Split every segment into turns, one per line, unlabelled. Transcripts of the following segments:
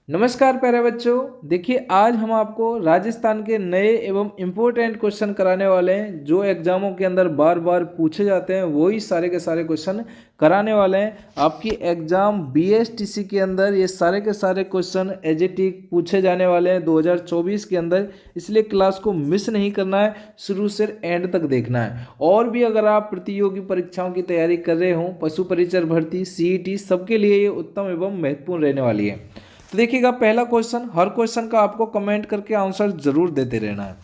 नमस्कार प्यारे बच्चों। देखिए आज हम आपको राजस्थान के नए एवं इम्पोर्टेंट क्वेश्चन कराने वाले हैं जो एग्जामों के अंदर बार बार पूछे जाते हैं। वही सारे के सारे क्वेश्चन कराने वाले हैं। आपकी एग्जाम बीएसटीसी के अंदर ये सारे के सारे क्वेश्चन एजेटिक पूछे जाने वाले हैं 2024 के अंदर, इसलिए क्लास को मिस नहीं करना है, शुरू से एंड तक देखना है। और भी अगर आप प्रतियोगी परीक्षाओं की तैयारी कर रहे हो, पशु परिचर भर्ती, सीईटी, सबके लिए ये उत्तम एवं महत्वपूर्ण रहने वाली है। तो देखिएगा पहला क्वेश्चन, हर क्वेश्चन का आपको कमेंट करके आंसर जरूर देते रहना है।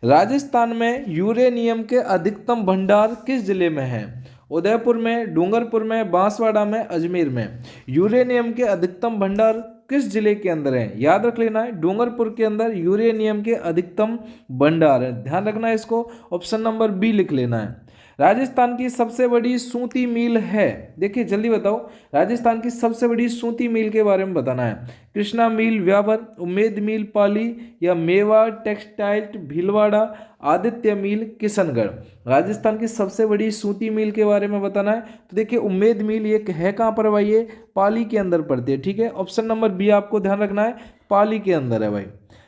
राजस्थान में यूरेनियम के अधिकतम भंडार किस जिले में है? उदयपुर में, डूंगरपुर में, बांसवाड़ा में, अजमेर में। यूरेनियम के अधिकतम भंडार किस जिले के अंदर है? याद रख लेना है, डूंगरपुर के अंदर यूरेनियम के अधिकतम भंडार है। ध्यान रखना है इसको, ऑप्शन नंबर बी लिख लेना है। राजस्थान की सबसे बड़ी सूती मिल है, देखिए जल्दी बताओ, राजस्थान की सबसे बड़ी सूती मिल के बारे में बताना है। कृष्णा मिल व्यावर, उम्मेद मिल पाली, या मेवाड़ टेक्सटाइल भीलवाड़ा, आदित्य मिल किशनगढ़। राजस्थान की सबसे बड़ी सूती मिल के बारे में बताना है। तो देखिए उम्मेद मिल ये है कहाँ पर भाई? ये पाली के अंदर पड़ती है। ठीक है, ऑप्शन नंबर बी आपको ध्यान रखना है, पाली के अंदर है भाई।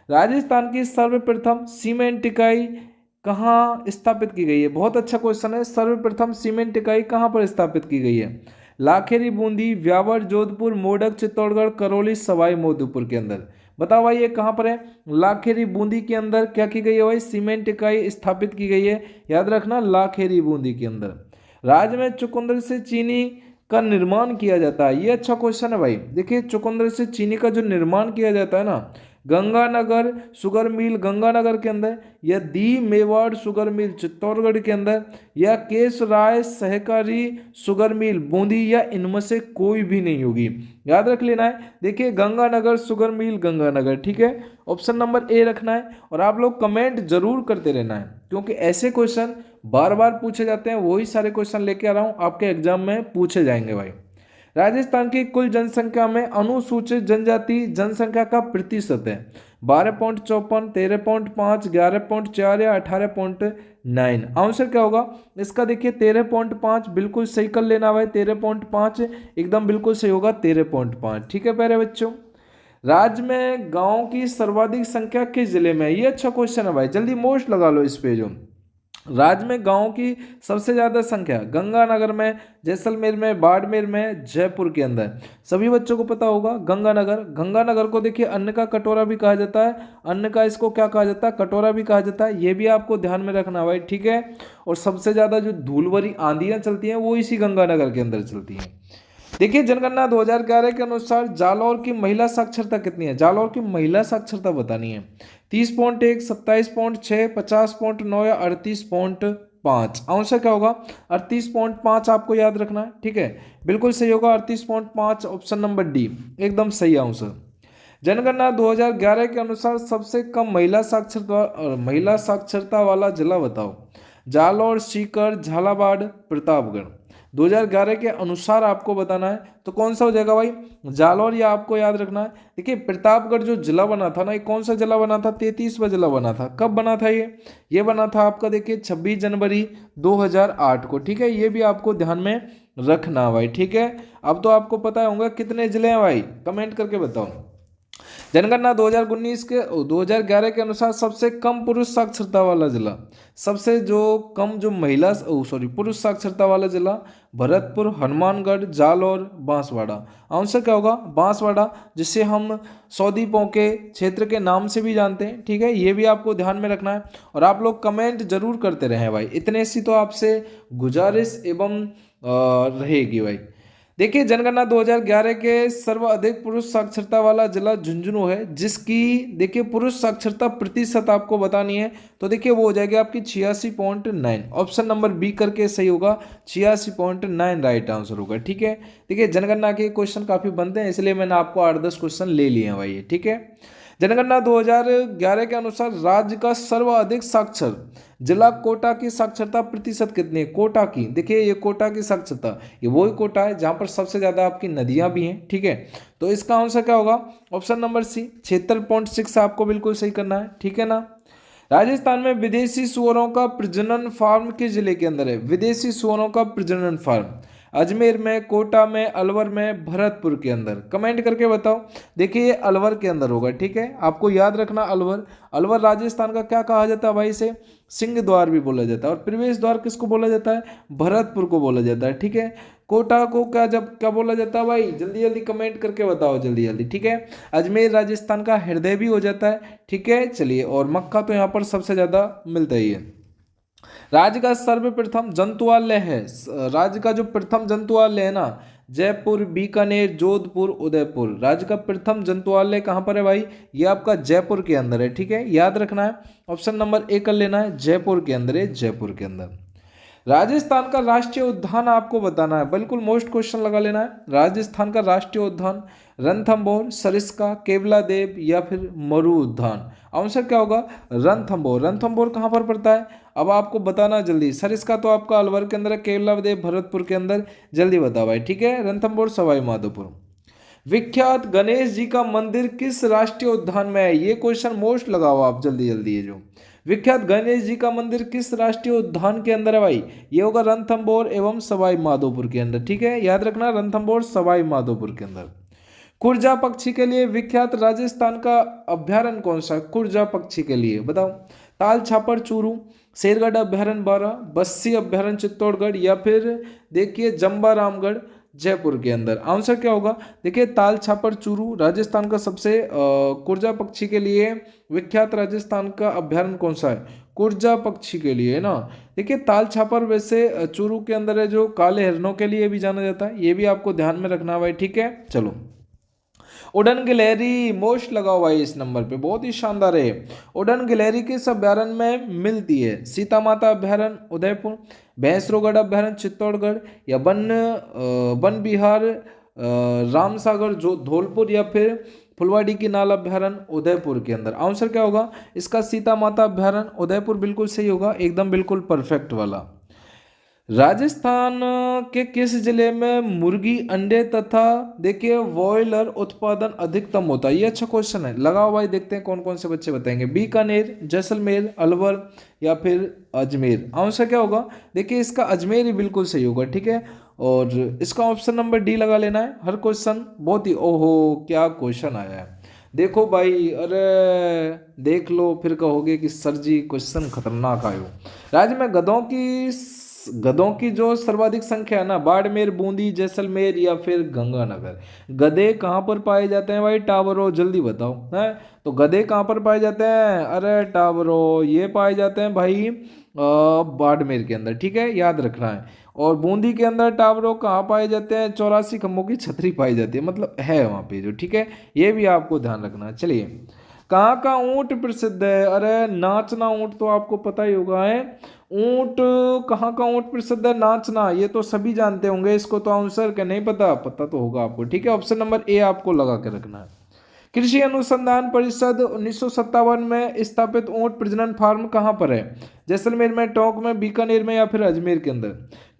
राजस्थान की सर्वप्रथम सीमेंट इकाई कहाँ स्थापित की गई है? बहुत अच्छा क्वेश्चन है। सर्वप्रथम सीमेंट इकाई कहाँ पर स्थापित की गई है? लाखेरी, बूंदी, व्यावर, जोधपुर, मोडक, चित्तौड़गढ़, करौली, सवाई माधोपुर के अंदर। बताओ भाई ये कहाँ पर है? लाखेरी बूंदी के अंदर क्या की गई है भाई? सीमेंट इकाई स्थापित की गई है। याद रखना, लाखेरी बूंदी के अंदर। राज्य में चुकंदर से चीनी का निर्माण किया जाता है, ये अच्छा क्वेश्चन है भाई। देखिए चुकंदर से चीनी का जो निर्माण किया जाता है ना, गंगानगर शुगर मिल गंगानगर के अंदर, या दी मेवाड़ शुगर मिल चित्तौड़गढ़ के अंदर, या केश राय सहकारी शुगर मिल बूंदी, या इनमें से कोई भी नहीं होगी। याद रख लेना है। देखिए गंगानगर शुगर मिल गंगानगर, ठीक है, ऑप्शन नंबर ए रखना है। और आप लोग कमेंट जरूर करते रहना है, क्योंकि ऐसे क्वेश्चन बार बार पूछे जाते हैं। वही सारे क्वेश्चन लेके आ रहा हूँ, आपके एग्जाम में पूछे जाएंगे भाई। राजस्थान की कुल जनसंख्या में अनुसूचित जनजाति जनसंख्या का प्रतिशत है? 12.54, 13.5, 11.4 या 18.9। आंसर क्या होगा इसका? देखिए 13.5 बिल्कुल सही कर लेना भाई। 13.5 एकदम बिल्कुल सही होगा, 13.5। ठीक है प्यारे बच्चों। राज्य में गांव की सर्वाधिक संख्या किस जिले में है? ये अच्छा क्वेश्चन है भाई, जल्दी मोस्ट लगा लो इस पे। जो राज्य में गांवों की सबसे ज्यादा संख्या गंगानगर में, जैसलमेर में, बाड़मेर में, जयपुर के अंदर। सभी बच्चों को पता होगा गंगानगर। गंगानगर को देखिए अन्न का कटोरा भी कहा जाता है। अन्न का इसको क्या कहा जाता है? कटोरा भी कहा जाता है। ये भी आपको ध्यान में रखना भाई, ठीक है। और सबसे ज्यादा जो धूल भरी आंधियां चलती हैं वो इसी गंगानगर के अंदर चलती हैं। देखिए जनगणना 2011 के अनुसार जालौर की महिला साक्षरता कितनी है? जालौर की महिला साक्षरता बतानी है। 30.1, 27.6, 50.9 या 38.5। आंसर क्या होगा? 38.5 आपको याद रखना है, ठीक है, बिल्कुल सही होगा 38.5, ऑप्शन नंबर डी एकदम सही आंसर। जनगणना 2011 के अनुसार सबसे कम महिला साक्षरता वाला जिला बताओ। जालौर, सीकर, झालावाड़, प्रतापगढ़। 2011 के अनुसार आपको बताना है, तो कौन सा हो जाएगा भाई? जालौर, या आपको याद रखना है। देखिए प्रतापगढ़ जो जिला बना था ना, ये कौन सा जिला बना था? 33वां जिला बना था। कब बना था ये बना था आपका देखिए 26 जनवरी 2008 को। ठीक है, ये भी आपको ध्यान में रखना भाई, ठीक है। अब तो आपको पता होगा कितने जिले हैं भाई, कमेंट करके बताओ। जनगणना 2011 के अनुसार सबसे कम पुरुष साक्षरता वाला जिला, सबसे जो कम जो पुरुष साक्षरता वाला जिला, भरतपुर, हनुमानगढ़, जालौर, बांसवाड़ा। आंसर क्या होगा? बांसवाड़ा, जिसे हम सौदीपों के क्षेत्र के नाम से भी जानते हैं। ठीक है, ये भी आपको ध्यान में रखना है। और आप लोग कमेंट जरूर करते रहें भाई, इतने सी तो आपसे गुजारिश एवं रहेगी भाई। देखिए जनगणना 2011 के सर्वाधिक पुरुष साक्षरता वाला जिला झुंझुनू है, जिसकी देखिए पुरुष साक्षरता प्रतिशत आपको बतानी है। तो देखिए वो हो जाएगी आपकी 86.9, ऑप्शन नंबर बी करके सही होगा, 86.9 राइट आंसर होगा। ठीक है, देखिए जनगणना के क्वेश्चन काफी बनते हैं, इसलिए मैंने आपको 8-10 क्वेश्चन ले लिए हैं भाई, ठीक है। जनगणना 2011 के अनुसार राज्य का सर्वाधिक साक्षर जिला कोटा की साक्षरता प्रतिशत कितनी है? कोटा की, देखिए ये कोटा की साक्षरता, ये वही कोटा है जहां पर सबसे ज्यादा आपकी नदियां भी हैं, ठीक है। तो इसका आंसर क्या होगा? ऑप्शन नंबर सी 76.6 आपको बिल्कुल सही करना है, ठीक है ना। राजस्थान में विदेशी सुअरों का प्रजनन फार्म किस जिले के अंदर है? विदेशी सुअरों का प्रजनन फार्म अजमेर में, कोटा में, अलवर में, भरतपुर के अंदर? कमेंट करके बताओ। देखिए ये अलवर के अंदर होगा, ठीक है, आपको याद रखना अलवर। अलवर राजस्थान का क्या कहा जाता है भाई? इसे सिंह द्वार भी बोला जाता है। और प्रवेश द्वार किसको बोला जाता है? भरतपुर को बोला जाता है, ठीक है। कोटा को क्या बोला जाता है भाई? जल्दी जल्दी कमेंट करके बताओ, जल्दी जल्दी, ठीक है। अजमेर राजस्थान का हृदय भी हो जाता है, ठीक है। चलिए, और मक्का तो यहाँ पर सबसे ज्यादा मिलता ही है। राज्य का सर्वप्रथम जंतुआलय है, राज्य का जो प्रथम जंतुआलय है ना, जयपुर, बीकानेर, जोधपुर, उदयपुर। राज्य का प्रथम जंतुआलय कहाँ पर है भाई? ये आपका जयपुर के अंदर है, ठीक है, याद रखना है। ऑप्शन नंबर ए कर लेना है, जयपुर के अंदर है, जयपुर के अंदर। राजस्थान का राष्ट्रीय उद्यान आपको बताना है, बिल्कुल मोस्ट क्वेश्चन लगा लेना है। राजस्थान का राष्ट्रीय उद्यान रणथंभौर, सरिस्का, केवलादेव या फिर मरु उद्यान? आंसर क्या होगा? रणथंभौर। रणथंभौर कहाँ पर पड़ता है? अब आपको बताना जल्दी। सरिस्का तो आपका अलवर के अंदर है, केवलादेव भरतपुर के अंदर। जल्दी बताओ भाई, ठीक है। रणथंभौर सवाई माधोपुर। विख्यात गणेश जी का मंदिर किस राष्ट्रीय उद्यान में है? ये क्वेश्चन मोस्ट लगाओ आप जल्दी जल्दी। ये जो विख्यात गणेश जी का मंदिर किस राष्ट्रीय उद्यान के अंदर है भाई? ये होगा रणथंभौर एवं सवाई माधोपुर के अंदर, ठीक है, याद रखना, रणथंभौर सवाई माधोपुर के अंदर। कुरजा पक्षी के लिए विख्यात राजस्थान का अभ्यारण्य कौन सा है? कुरजा पक्षी के लिए बताओ। ताल छापर चूरू, शेरगढ़ अभ्यारण्य 12, बस्सी अभ्यारण्य चित्तौड़गढ़ या फिर देखिए जम्बा रामगढ़ जयपुर के अंदर? आंसर क्या होगा? देखिए ताल छापर चूरू राजस्थान का सबसे कुरजा पक्षी के लिए विख्यात राजस्थान का अभ्यारण्य कौन सा है? कुरजा पक्षी के लिए है ना। देखिए ताल छापर वैसे चूरू के अंदर है, जो काले हिरणों के लिए भी जाना जाता है, ये भी आपको ध्यान में रखना भाई, ठीक है। चलो, उड़न गिलहरी मोस्ट लगाओ भाई इस नंबर पे, बहुत ही शानदार है। उड़न गिलहरी किस अभ्यारण्य में मिलती है? सीता माता अभ्यारण्य उदयपुर, भैंसरोगढ़ अभ्यारण्य चित्तौड़गढ़ या वन विहार रामसागर जो धौलपुर या फिर फुलवाड़ी की नाल अभ्यारण्य उदयपुर के अंदर? आंसर क्या होगा इसका? सीता माता अभ्यारण्य उदयपुर बिल्कुल सही होगा, एकदम बिल्कुल परफेक्ट वाला। राजस्थान के किस जिले में मुर्गी अंडे तथा देखिए ब्रॉयलर उत्पादन अधिकतम होता है? ये अच्छा क्वेश्चन है, लगाओ भाई, देखते हैं कौन कौन से बच्चे बताएंगे। बीकानेर, जैसलमेर, अलवर या फिर अजमेर? आंसर क्या होगा? देखिए इसका अजमेर ही बिल्कुल सही होगा, ठीक है। और इसका ऑप्शन नंबर डी लगा लेना है। हर क्वेश्चन बहुत ही, ओहो क्या क्वेश्चन आया है, देखो भाई, अरे देख लो फिर कहोगे कि सर जी क्वेश्चन खतरनाक आयो। राज्य में गधों की जो सर्वाधिक संख्या है ना, बाड़मेर, बूंदी, जैसलमेर या फिर गंगानगर? गधे कहाँ पर पाए जाते हैं भाई? टावरों, जल्दी बताओ है। तो गधे कहाँ पर पाए जाते हैं? अरे टावरों, ये पाए जाते हैं भाई बाड़मेर के अंदर, ठीक है, याद रखना है। और बूंदी के अंदर टावरों कहाँ पाए जाते हैं? 84 खंभों की छतरी पाई जाती है, मतलब है वहाँ पे जो, ठीक है, ये भी आपको ध्यान रखना है। चलिए, कहाँ का ऊंट प्रसिद्ध है? अरे नाचना ऊंट तो आपको पता ही होगा है। ऊंट, कहाँ का ऊंट प्रसिद्ध है? नाचना, ये तो सभी जानते होंगे, इसको तो आंसर क्या नहीं पता? पता तो होगा आपको, ठीक है। ऑप्शन नंबर ए आपको लगा के रखना है। कृषि अनुसंधान परिषद 1957 में स्थापित ऊंट प्रजनन फार्म कहाँ पर है? जैसलमेर में, टोंक में, बीकानेर में या फिर अजमेर के अंदर?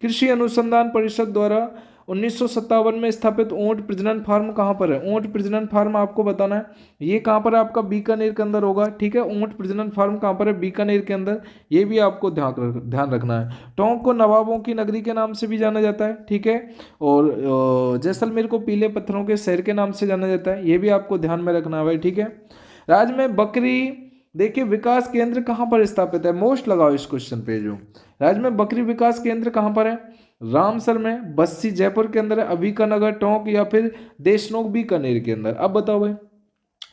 कृषि अनुसंधान परिषद द्वारा 1957 में स्थापित ऊंट प्रजनन फार्म कहाँ पर है? ऊंट प्रजनन फार्म आपको बताना है, ये कहाँ पर है आपका? बीकानेर के अंदर होगा, ठीक है। ऊंट प्रजनन फार्म कहाँ पर है? बीकानेर के अंदर, ये भी आपको ध्यान रखना है। टोंक को नवाबों की नगरी के नाम से भी जाना जाता है, ठीक है। और जैसलमेर को पीले पत्थरों के शहर के नाम से जाना जाता है, ये भी आपको ध्यान में रखना है भाई, ठीक है। राज्य में बकरी देखिए विकास केंद्र कहाँ पर स्थापित है? मोस्ट लगाओ इस क्वेश्चन पे जो। राज्य में बकरी विकास केंद्र कहाँ पर है? रामसर में, बस्सी जयपुर के अंदर है, अभीकानगर, टोंक या फिर देशनोक बीकानेर के अंदर? अब बताओ भाई,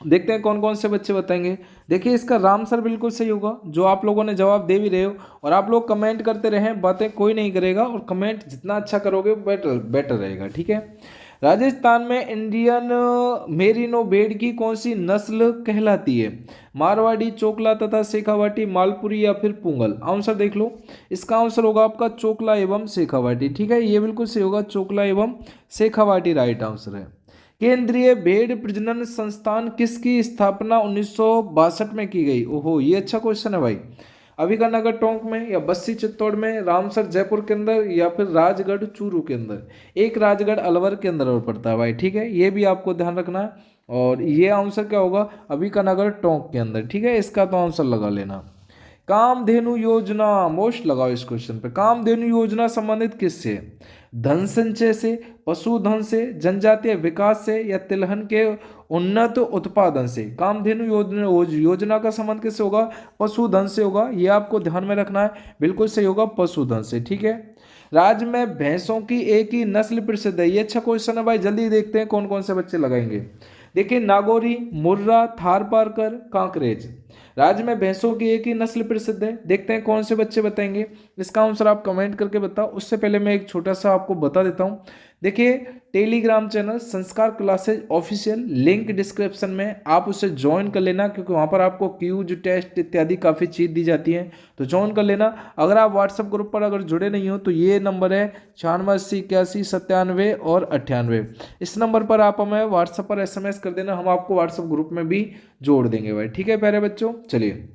देखते हैं कौन कौन से बच्चे बताएंगे। देखिए इसका रामसर बिल्कुल सही होगा, जो आप लोगों ने जवाब दे भी रहे हो। और आप लोग कमेंट करते रहें, बातें कोई नहीं करेगा, और कमेंट जितना अच्छा करोगे बेटर रहेगा, ठीक है। राजस्थान में इंडियन मेरिनो भेड़ की कौन सी नस्ल कहलाती है? मारवाड़ी, चोकला तथा शेखावाटी, मालपुरी या फिर पुंगल? आंसर देख लो, इसका आंसर होगा आपका चोकला एवं शेखावाटी, ठीक है, ये बिल्कुल सही होगा, चोकला एवं शेखावाटी राइट आंसर है। केंद्रीय भेड़ प्रजनन संस्थान किसकी स्थापना 1962 में की गई? ओहो ये अच्छा क्वेश्चन है भाई। अभीकानगर टोंक में या बस्सी चित्तौड़ में, रामसर जयपुर के अंदर या फिर राजगढ़ चूरू के अंदर? एक राजगढ़ अलवर के अंदर और पड़ता है भाई, ठीक है, ये भी आपको ध्यान रखना है। और ये आंसर क्या होगा? अभीकानगर टोंक के अंदर, ठीक है, इसका तो आंसर लगा लेना। कामधेनु योजना, मोस्ट लगाओ इस क्वेश्चन पे। कामधेनु योजना संबंधित किससे? धन संचय से, पशुधन से, जनजातीय विकास से, या तिलहन के उन्नत उत्पादन से? कामधेनु योजना का संबंध किससे होगा? पशुधन से होगा। ये आपको ध्यान में रखना है, बिल्कुल सही होगा, पशुधन से। ठीक है। राज्य में भैंसों की एक ही नस्ल प्रसिद्ध है। ये अच्छा क्वेश्चन है भाई, जल्दी देखते हैं कौन कौन से बच्चे लगाएंगे। देखिए, नागौरी, मुर्रा, थारपारकर, कांकरेज। राज्य में भैंसों की एक ही नस्ल प्रसिद्ध है। देखते हैं कौन से बच्चे बताएंगे। इसका आंसर आप कमेंट करके बताओ। उससे पहले मैं एक छोटा सा आपको बता देता हूँ। देखिए, टेलीग्राम चैनल संस्कार क्लासेज ऑफिशियल, लिंक डिस्क्रिप्शन में, आप उसे ज्वाइन कर लेना, क्योंकि वहाँ पर आपको क्यूज, टेस्ट इत्यादि काफ़ी चीज़ दी जाती हैं, तो ज्वाइन कर लेना। अगर आप व्हाट्सएप ग्रुप पर अगर जुड़े नहीं हो तो ये नंबर है 9680 81 97 और 98। इस नंबर पर आप हमें व्हाट्सएप पर SMS कर देना, हम आपको व्हाट्सएप ग्रुप में भी जोड़ देंगे भाई। ठीक है प्यारे बच्चों, चलिए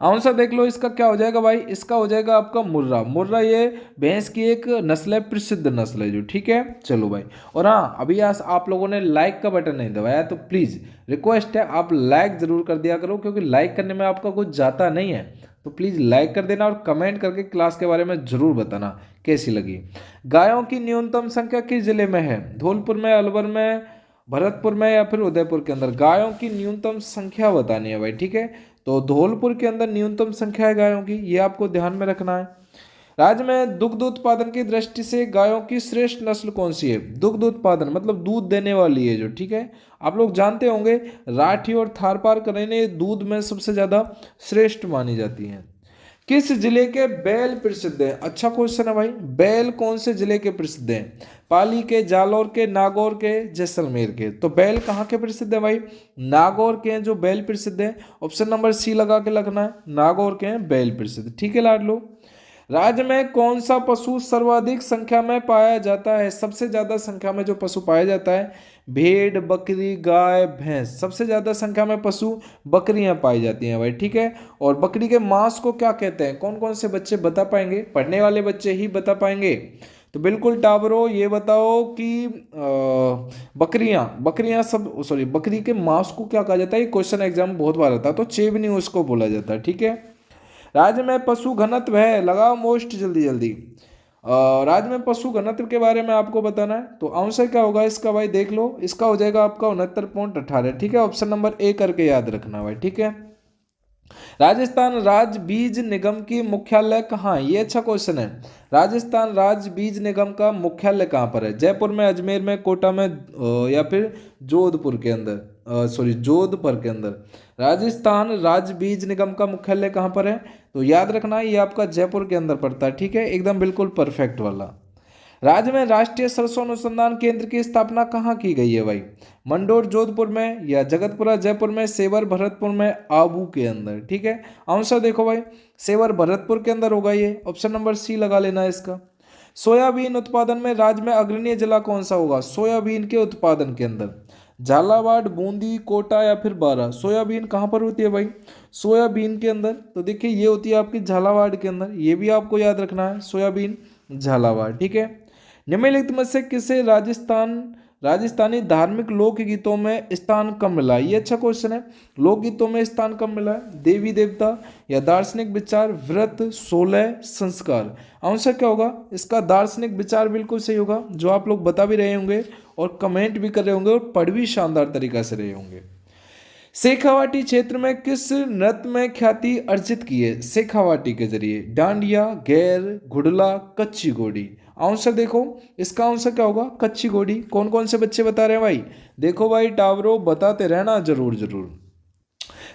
आंसर देख लो। इसका क्या हो जाएगा भाई? इसका हो जाएगा आपका मुर्रा। मुर्रा ये भैंस की एक नस्ल है, प्रसिद्ध नस्ल है जो। ठीक है, चलो भाई। और हाँ, अभी आप लोगों ने लाइक का बटन नहीं दबाया, तो प्लीज़ रिक्वेस्ट है आप लाइक ज़रूर कर दिया करो, क्योंकि लाइक करने में आपका कुछ जाता नहीं है। तो प्लीज़ लाइक कर देना और कमेंट करके क्लास के बारे में ज़रूर बताना कैसी लगी। गायों की न्यूनतम संख्या किस जिले में है? धौलपुर में, अलवर में, भरतपुर में, या फिर उदयपुर के अंदर? गायों की न्यूनतम संख्या बतानी है भाई। ठीक है, तो धौलपुर के अंदर न्यूनतम संख्या है गायों की, ये आपको ध्यान में रखना है। राज्य में दुग्ध उत्पादन की दृष्टि से गायों की श्रेष्ठ नस्ल कौन सी है? दुग्ध उत्पादन मतलब दूध देने वाली है जो। ठीक है, आप लोग जानते होंगे राठी और थारपारकर ने दूध में सबसे ज्यादा श्रेष्ठ मानी जाती हैं। किस जिले के बैल प्रसिद्ध है? अच्छा क्वेश्चन है भाई। बैल कौन से जिले के प्रसिद्ध हैं? पाली के, जालौर के, नागौर के, जैसलमेर के? तो बैल कहाँ के प्रसिद्ध है भाई? नागौर के हैं जो बैल प्रसिद्ध है। ऑप्शन नंबर सी लगा के लगना है, नागौर के हैं बैल प्रसिद्ध। ठीक है लाडलो। राज्य में कौन सा पशु सर्वाधिक संख्या में पाया जाता है? सबसे ज्यादा संख्या में जो पशु पाया जाता है? भेड़, बकरी, गाय, भैंस। सबसे ज्यादा संख्या में पशु बकरियां पाई जाती हैं भाई। ठीक है, और बकरी के मांस को क्या कहते हैं? कौन कौन से बच्चे बता पाएंगे? पढ़ने वाले बच्चे ही बता पाएंगे। तो बिल्कुल टाबरो ये बताओ कि बकरियां सब, सॉरी, बकरी के मांस को क्या कहा जाता है? ये क्वेश्चन एग्जाम में बहुत बार आता है, तो चेवनी उसको बोला जाता है। ठीक है। राज्य में पशु घनत्व है, लगाओ मोस्ट जल्दी जल्दी। राज्य में पशु घनत्व के बारे में आपको बताना है, तो आंसर क्या होगा इसका भाई? देख लो, इसका हो जाएगा आपका 69.18। ठीक है, ऑप्शन नंबर ए करके याद रखना भाई। ठीक है। राजस्थान राज्य बीज निगम की मुख्यालय कहाँ है? ये अच्छा क्वेश्चन है। राजस्थान राज्य बीज निगम का मुख्यालय कहाँ पर है? जयपुर में, अजमेर में, कोटा में, या फिर जोधपुर के अंदर, सॉरी जोधपुर के अंदर? राजस्थान राज्य बीज निगम का मुख्यालय कहाँ पर है? तो याद रखना ये आपका जयपुर के अंदर पड़ता है। ठीक है, एकदम बिल्कुल परफेक्ट वाला। राज्य में राष्ट्रीय सरसों अनुसंधान केंद्र की स्थापना कहाँ की गई है भाई? मंडोर जोधपुर में, या जगतपुरा जयपुर में, सेवर भरतपुर में, आबू के अंदर? ठीक है, आंसर देखो भाई, सेवर भरतपुर के अंदर होगा ये। ऑप्शन नंबर सी लगा लेना है इसका। सोयाबीन उत्पादन में राज्य में अग्रणीय जिला कौन सा होगा? सोयाबीन के उत्पादन के अंदर झालावाड़, बूंदी, कोटा, या फिर बारा? सोयाबीन कहाँ पर होती है भाई? सोयाबीन के अंदर तो देखिए ये होती है आपकी झालावाड़ के अंदर। ये भी आपको याद रखना है, सोयाबीन झालावाड़। ठीक है। निम्नलिखित में से किसे राजस्थानी धार्मिक लोकगीतों में स्थान कम मिला? ये अच्छा क्वेश्चन है। लोकगीतों में स्थान कम मिला है? देवी देवता, या दार्शनिक विचार, व्रत, सोलह, संस्कार? आंसर क्या होगा इसका? दार्शनिक विचार बिल्कुल सही होगा, जो आप लोग बता भी रहे होंगे और कमेंट भी कर रहे होंगे और पढ़ भी शानदार तरीका से रहे होंगे। शेखावाटी क्षेत्र में किस नृत्य में ख्याति अर्जित की है? शेखावाटी के जरिए डांडिया, गैर, घुड़ला, कच्ची घोड़ी? आंसर देखो, इसका आंसर क्या होगा? कच्ची घोड़ी। कौन कौन से बच्चे बता रहे हैं भाई? देखो भाई टावरो, बताते रहना जरूर जरूर।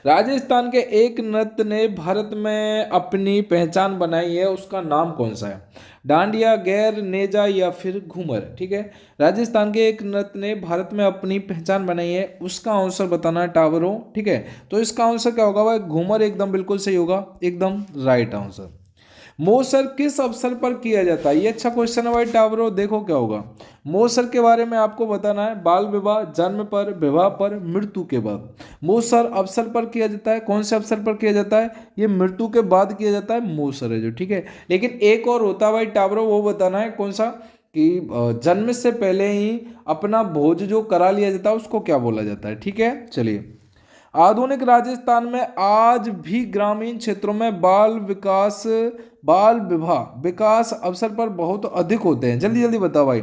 राजस्थान के एक नृत्य ने भारत में अपनी पहचान बनाई है, उसका नाम कौन सा है? डांडिया, गैर, नेजा, या फिर घूमर? ठीक है, राजस्थान के एक नृत्य ने भारत में अपनी पहचान बनाई है, उसका आंसर बताना है टावरों। ठीक है, तो इसका आंसर क्या होगा भाई? घूमर एकदम बिल्कुल सही होगा, एकदम राइट आंसर। मोसर किस अवसर पर किया जाता है? ये अच्छा क्वेश्चन है भाई टावरो। देखो क्या होगा, मोसर के बारे में आपको बताना है। बाल विवाह, जन्म पर, विवाह पर, मृत्यु के बाद? मोसर अवसर पर किया जाता है। कौन से अवसर पर किया जाता है? ये मृत्यु के बाद किया जाता है, मोसर है जो। ठीक है, लेकिन एक और होता है भाई टावरो, वो बताना है कौन सा, कि जन्म से पहले ही अपना भोज जो करा लिया जाता है उसको क्या बोला जाता है? ठीक है, चलिए आधुनिक राजस्थान में आज भी ग्रामीण क्षेत्रों में बाल विवाह विकास अवसर पर बहुत अधिक होते हैं। जल्दी जल्दी बताओ भाई,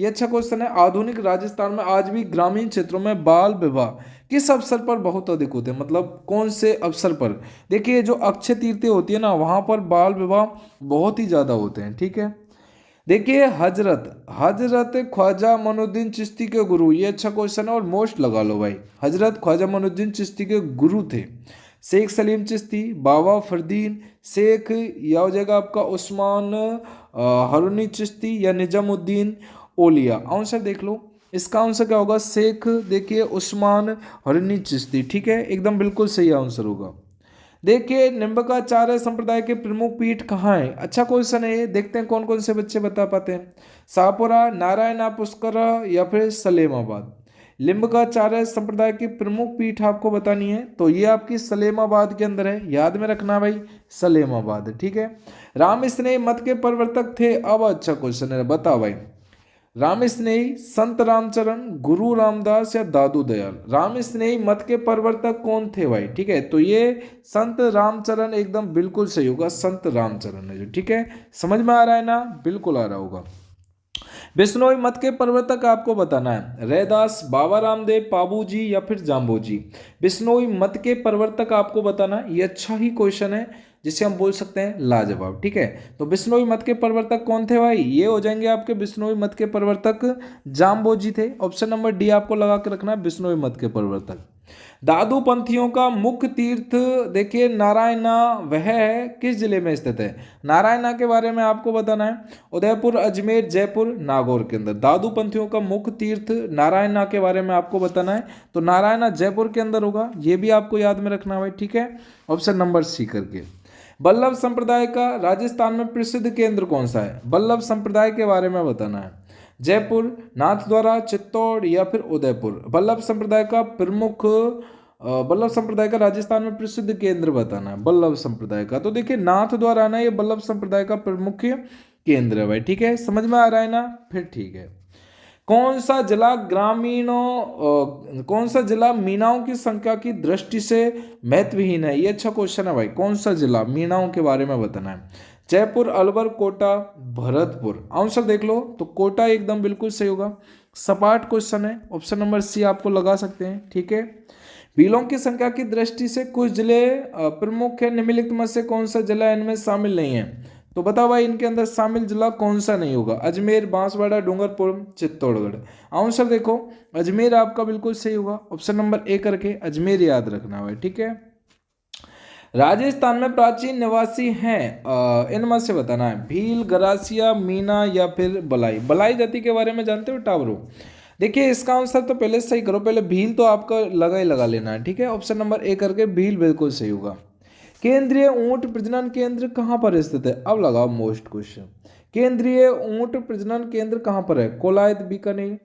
ये अच्छा क्वेश्चन है। आधुनिक राजस्थान में आज भी ग्रामीण क्षेत्रों में बाल विवाह किस अवसर पर बहुत अधिक होते हैं, मतलब कौन से अवसर पर। देखिए जो अक्षय तृतीया होती है ना, वहां पर बाल विवाह बहुत ही ज्यादा होते हैं। ठीक है, देखिए हजरत ख्वाजा मोइनुद्दीन चिश्ती के गुरु, ये अच्छा क्वेश्चन है और मोस्ट लगा लो भाई। हजरत ख्वाजा मोइनुद्दीन चिश्ती के गुरु थे शेख सलीम चिश्ती, बाबा फरदीन शेख, या हो जाएगा आपका उस्मान हारूनी चिश्ती या निजामुद्दीन ओलिया। आंसर देख लो, इसका आंसर क्या होगा, शेख देखिए उस्मान हारूनी चिश्ती। ठीक है, एकदम बिल्कुल सही आंसर होगा। देखिए निम्बकाचार्य संप्रदाय के प्रमुख पीठ कहाँ है, अच्छा क्वेश्चन है ये। देखते हैं कौन कौन से बच्चे बता पाते हैं। शाहपुरा, नारायणा, पुष्करा या फिर सलेमाबाद। लिम्बकाचार्य संप्रदाय की प्रमुख पीठ आपको बतानी है, तो ये आपकी सलेमाबाद के अंदर है, याद में रखना भाई, सलेमाबाद। ठीक है, रामस्नेही मत के प्रवर्तक थे, अब अच्छा क्वेश्चन है, बताओ भाई। रामस्नेही, संत रामचरण, गुरु रामदास या दादू दयाल। रामस्नेही मत के प्रवर्तक कौन थे भाई, ठीक है, तो ये संत रामचरण, एकदम बिल्कुल सही होगा, संत रामचरण है जो। ठीक है, समझ में आ रहा है ना, बिल्कुल आ रहा होगा। बिश्नोई मत के प्रवर्तक आपको बताना है, रैदास, बाबा रामदेव, पाबूजी या फिर जाम्बोजी। बिश्नोई मत के प्रवर्तक आपको बताना है, ये अच्छा ही क्वेश्चन है जिसे हम बोल सकते हैं लाजवाब। ठीक है, तो बिश्नोई मत के प्रवर्तक कौन थे भाई, ये हो जाएंगे आपके बिश्नोई मत के प्रवर्तक जाम्बोजी थे। ऑप्शन नंबर डी आपको लगा के रखना है, बिश्नोई मत के प्रवर्तक। दादू पंथियों का मुख्य तीर्थ देखिए नारायणा, वह है किस जिले में स्थित है। नारायणा के बारे में आपको बताना है, उदयपुर, अजमेर, जयपुर, नागौर के अंदर। दादू पंथियों का मुख्य तीर्थ नारायणा के बारे में आपको बताना है, तो नारायणा जयपुर के अंदर होगा, ये भी आपको याद में रखना है भाई। ठीक है, ऑप्शन नंबर सी करके। बल्लभ संप्रदाय का राजस्थान में प्रसिद्ध केंद्र कौन सा है, बल्लभ संप्रदाय के बारे में बताना है। जयपुर, नाथद्वारा, चित्तौड़ या फिर उदयपुर। बल्लभ संप्रदाय का प्रमुख बल्लभ संप्रदाय का राजस्थान में प्रसिद्ध केंद्र बताना है बल्लभ संप्रदाय का, तो देखिए नाथद्वारा ना, ये बल्लभ संप्रदाय का प्रमुख केंद्र है भाई। ठीक है, समझ में आ रहा है ना, फिर ठीक है। कौन सा जिला मीणाओं की संख्या की दृष्टि से महत्वहीन है, ये अच्छा क्वेश्चन है भाई। कौन सा जिला, मीणाओं के बारे में बताना है। जयपुर, अलवर, कोटा, भरतपुर। आंसर देख लो, तो कोटा एकदम बिल्कुल सही होगा, सपाट क्वेश्चन है, ऑप्शन नंबर सी आपको लगा सकते हैं। ठीक है, बिलों की संख्या की दृष्टि से कुछ जिले प्रमुख है, निम्नलिखित में से कौन सा जिला इनमें शामिल नहीं है, तो बताओ भाई इनके अंदर शामिल जिला कौन सा नहीं होगा। अजमेर, बांसवाड़ा, डूंगरपुर, चित्तौड़गढ़। आंसर देखो, अजमेर आपका बिल्कुल सही होगा, ऑप्शन नंबर ए करके अजमेर याद रखना भाई। ठीक है, राजस्थान में प्राचीन निवासी हैं, इनमें से बताना है, भील, गरासिया, मीना या फिर बलाई। बलाई जाति के बारे में जानते हो टावरो। देखिए इसका आंसर तो पहले सही करो, पहले भील तो आपका लगा ही लगा लेना है। ठीक है, ऑप्शन नंबर ए करके भील बिल्कुल सही होगा। केंद्रीय ऊंट प्रजनन केंद्र कहाँ पर स्थित है, अब लगाओ मोस्ट क्वेश्चन। केंद्रीय ऊंट प्रजनन केंद्र कहाँ पर है, कोलायत, बीकानेर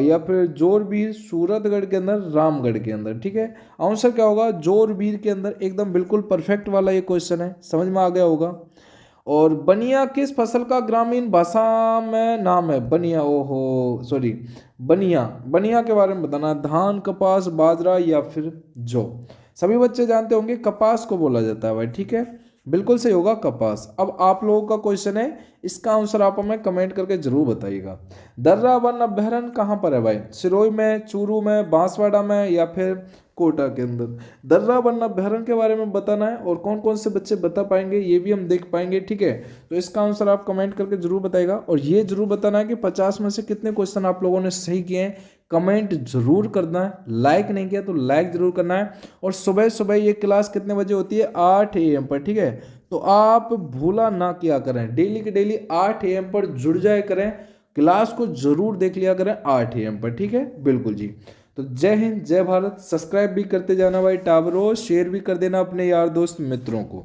या फिर जोरबीर, सूरतगढ़ के अंदर, रामगढ़ के अंदर। ठीक है, आंसर क्या होगा, जोरबीर के अंदर, एकदम बिल्कुल परफेक्ट वाला ये क्वेश्चन है, समझ में आ गया होगा। और बनिया किस फसल का ग्रामीण भाषा में नाम है, बनिया, ओहो सॉरी, बनिया, बनिया के बारे में बताना, धान, कपास, बाजरा या फिर जौ। सभी बच्चे जानते होंगे कपास को बोला जाता है भाई। ठीक है, बिल्कुल सही होगा कपास। अब आप लोगों का क्वेश्चन है, इसका आंसर आप हमें कमेंट करके जरूर बताइएगा। दर्रा वन अभ्यारण्य कहाँ पर है भाई, सिरोही में, चूरू में, बांसवाड़ा में या फिर कोटा के अंदर। दर्रा वन अभ्यारण्य के बारे में बताना है, और कौन कौन से बच्चे बता पाएंगे ये भी हम देख पाएंगे। ठीक है, तो इसका आंसर आप कमेंट करके जरूर बताइएगा, और ये जरूर बताना है कि 50 में से कितने क्वेश्चन आप लोगों ने सही किए हैं, कमेंट जरूर करना है। लाइक नहीं किया तो लाइक जरूर करना है। और सुबह सुबह ये क्लास कितने बजे होती है, 8 AM पर। ठीक है, तो आप भूला ना किया करें, डेली के डेली 8 AM पर जुड़ जाए करें, क्लास को जरूर देख लिया करें 8 AM पर। ठीक है, बिल्कुल जी। तो जय हिंद, जय भारत। सब्सक्राइब भी करते जाना भाई टावरों, शेयर भी कर देना अपने यार दोस्त मित्रों को।